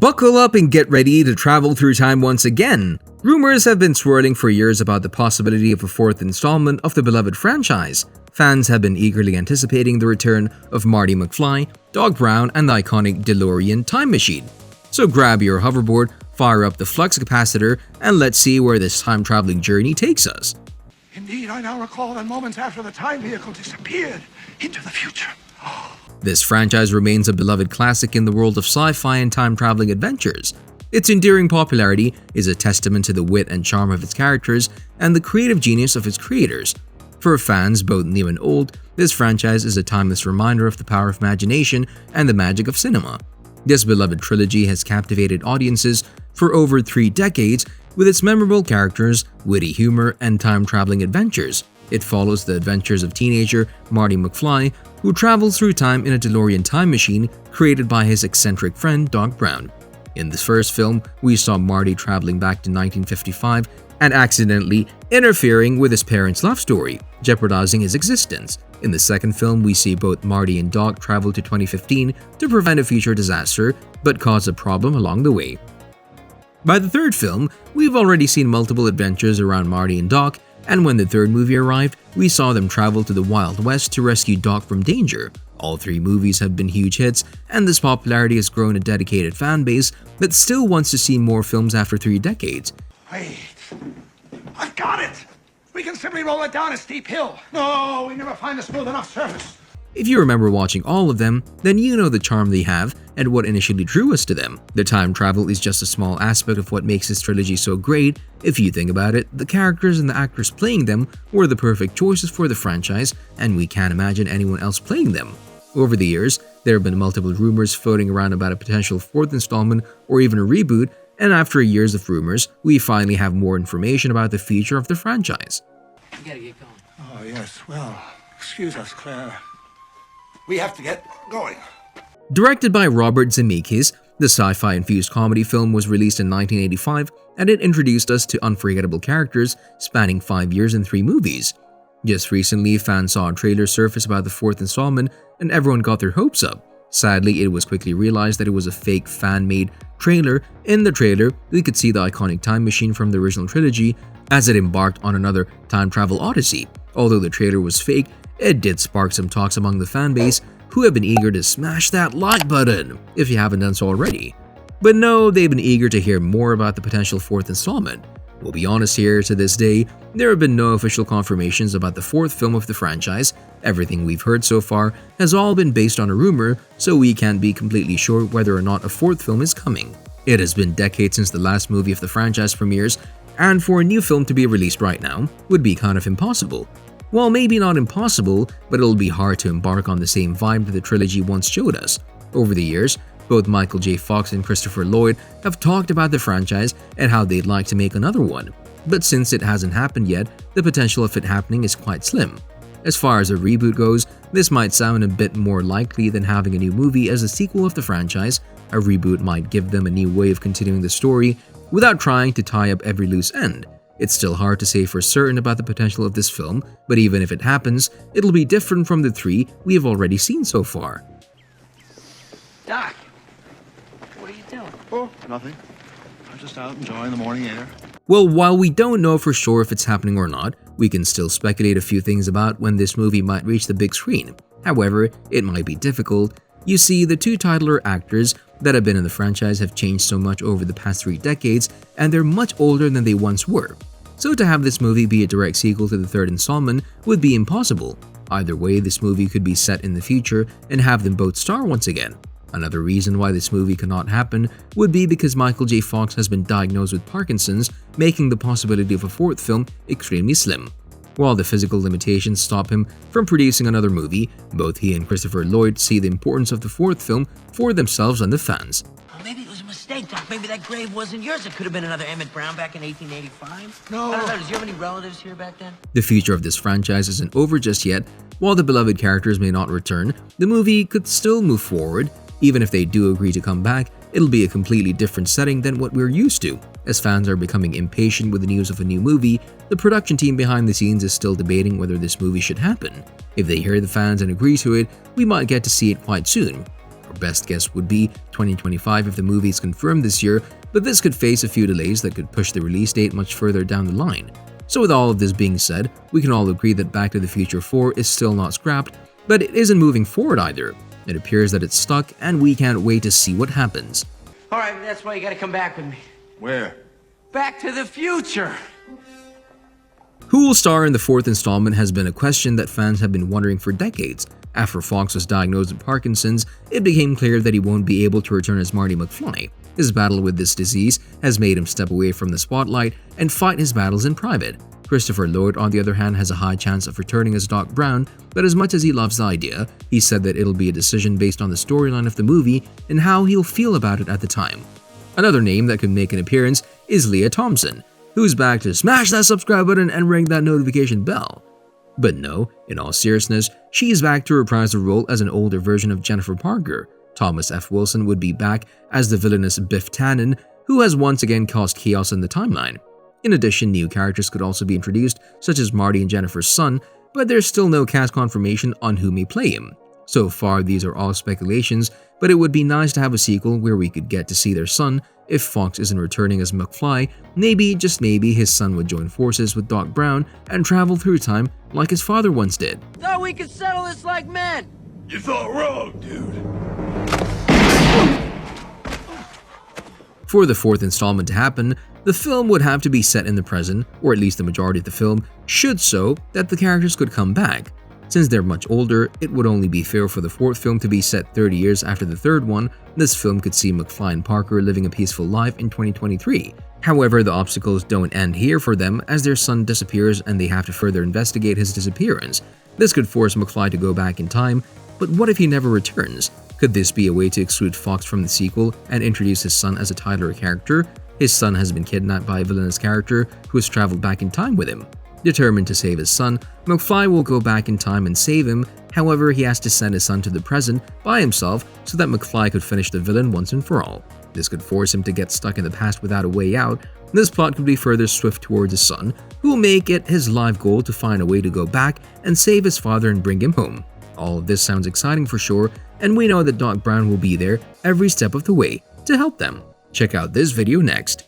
Buckle up and get ready to travel through time once again. Rumors have been swirling for years about the possibility of a fourth installment of the beloved franchise. Fans have been eagerly anticipating the return of Marty McFly, Doc Brown, and the iconic DeLorean time machine. So grab your hoverboard, fire up the flux capacitor, and let's see where this time-traveling journey takes us. Indeed, I now recall that moments after the time vehicle disappeared into the future. This franchise remains a beloved classic in the world of sci-fi and time-traveling adventures. Its enduring popularity is a testament to the wit and charm of its characters and the creative genius of its creators. For fans, both new and old, this franchise is a timeless reminder of the power of imagination and the magic of cinema. This beloved trilogy has captivated audiences for over 3 decades with its memorable characters, witty humor, and time-traveling adventures. It follows the adventures of teenager Marty McFly, who travels through time in a DeLorean time machine created by his eccentric friend Doc Brown. In this first film, we saw Marty traveling back to 1955 and accidentally interfering with his parents' love story, jeopardizing his existence. In the second film, we see both Marty and Doc travel to 2015 to prevent a future disaster, but cause a problem along the way. By the third film, we've already seen multiple adventures around Marty and Doc, and when the third movie arrived, we saw them travel to the Wild West to rescue Doc from danger. All 3 movies have been huge hits, and this popularity has grown a dedicated fan base that still wants to see more films after 3 decades. Wait, I've got it! We can simply roll it down a steep hill. No, we never find a smooth enough surface. If you remember watching all of them, then you know the charm they have and what initially drew us to them. The time travel is just a small aspect of what makes this trilogy so great. If you think about it, the characters and the actors playing them were the perfect choices for the franchise, and we can't imagine anyone else playing them. Over the years, there have been multiple rumors floating around about a potential 4th installment or even a reboot, and after years of rumors, we finally have more information about the future of the franchise. You gotta get going. Oh, yes, well, excuse us, Claire. We have to get going. Directed by Robert Zemeckis, the sci-fi-infused comedy film was released in 1985, and it introduced us to unforgettable characters spanning 5 years and 3 movies. Just recently, fans saw a trailer surface about the 4th installment, and everyone got their hopes up. Sadly, it was quickly realized that it was a fake fan-made trailer. In the trailer, we could see the iconic time machine from the original trilogy as it embarked on another time travel odyssey. Although the trailer was fake, it did spark some talks among the fanbase, who have been eager to smash that like button if you haven't done so already. But no, they've been eager to hear more about the potential 4th installment. We'll be honest here, to this day, there have been no official confirmations about the 4th film of the franchise. Everything we've heard so far has all been based on a rumor, so we can't be completely sure whether or not a 4th film is coming. It has been decades since the last movie of the franchise premieres, and for a new film to be released right now would be kind of impossible. Well, maybe not impossible, but it'll be hard to embark on the same vibe that the trilogy once showed us. Over the years, both Michael J. Fox and Christopher Lloyd have talked about the franchise and how they'd like to make another one. But since it hasn't happened yet, the potential of it happening is quite slim. As far as a reboot goes, this might sound a bit more likely than having a new movie as a sequel of the franchise. A reboot might give them a new way of continuing the story without trying to tie up every loose end. It's still hard to say for certain about the potential of this film, but even if it happens, it'll be different from the 3 we have already seen so far. Doc, what are you doing? Oh, nothing. I'm just out enjoying the morning air. Well, while we don't know for sure if it's happening or not, we can still speculate a few things about when this movie might reach the big screen. However, it might be difficult. You see, the 2 titular actors that have been in the franchise have changed so much over the past 3 decades, and they're much older than they once were. So to have this movie be a direct sequel to the 3rd installment would be impossible. Either way, this movie could be set in the future and have them both star once again. Another reason why this movie cannot happen would be because Michael J. Fox has been diagnosed with Parkinson's, making the possibility of a 4th film extremely slim. While the physical limitations stop him from producing another movie, both he and Christopher Lloyd see the importance of the 4th film for themselves and the fans. Well, maybe it was a mistake, Doc. Maybe that grave wasn't yours. It could have been another Emmett Brown back in 1885. No. I don't know. Did you have any relatives here back then? The future of this franchise isn't over just yet. While the beloved characters may not return, the movie could still move forward. Even if they do agree to come back, it'll be a completely different setting than what we're used to. As fans are becoming impatient with the news of a new movie, the production team behind the scenes is still debating whether this movie should happen. If they hear the fans and agree to it, we might get to see it quite soon. Our best guess would be 2025 if the movie is confirmed this year, but this could face a few delays that could push the release date much further down the line. So with all of this being said, we can all agree that Back to the Future 4 is still not scrapped, but it isn't moving forward either. It appears that it's stuck, and we can't wait to see what happens. All right, that's why you gotta come back with me. Where? Back to the future. Who will star in the fourth installment has been a question that fans have been wondering for decades. After Fox was diagnosed with Parkinson's, it became clear that he won't be able to return as Marty McFly. His battle with this disease has made him step away from the spotlight and fight his battles in private. Christopher Lloyd, on the other hand, has a high chance of returning as Doc Brown, but as much as he loves the idea, he said that it'll be a decision based on the storyline of the movie and how he'll feel about it at the time. Another name that could make an appearance is Lea Thompson, who's back to smash that subscribe button and ring that notification bell. But no, in all seriousness, she's back to reprise the role as an older version of Jennifer Parker. Thomas F. Wilson would be back as the villainous Biff Tannen, who has once again caused chaos in the timeline. In addition, new characters could also be introduced, such as Marty and Jennifer's son, but there's still no cast confirmation on who may play him. So far, these are all speculations, but it would be nice to have a sequel where we could get to see their son. If Fox isn't returning as McFly, maybe, just maybe, his son would join forces with Doc Brown and travel through time like his father once did. Thought we could settle this like men. You thought wrong, dude. For the fourth installment to happen, the film would have to be set in the present, or at least the majority of the film should, so that the characters could come back. Since they're much older, it would only be fair for the fourth film to be set 30 years after the third one. This film could see McFly and Parker living a peaceful life in 2023. However, the obstacles don't end here for them, as their son disappears and they have to further investigate his disappearance. This could force McFly to go back in time, but what if he never returns? Could this be a way to exclude Fox from the sequel and introduce his son as a titular character? His son has been kidnapped by a villainous character who has traveled back in time with him. Determined to save his son, McFly will go back in time and save him. However, he has to send his son to the present by himself so that McFly could finish the villain once and for all. This could force him to get stuck in the past without a way out. This plot could be further swift towards his son, who will make it his life goal to find a way to go back and save his father and bring him home. All of this sounds exciting for sure, and we know that Doc Brown will be there every step of the way to help them. Check out this video next.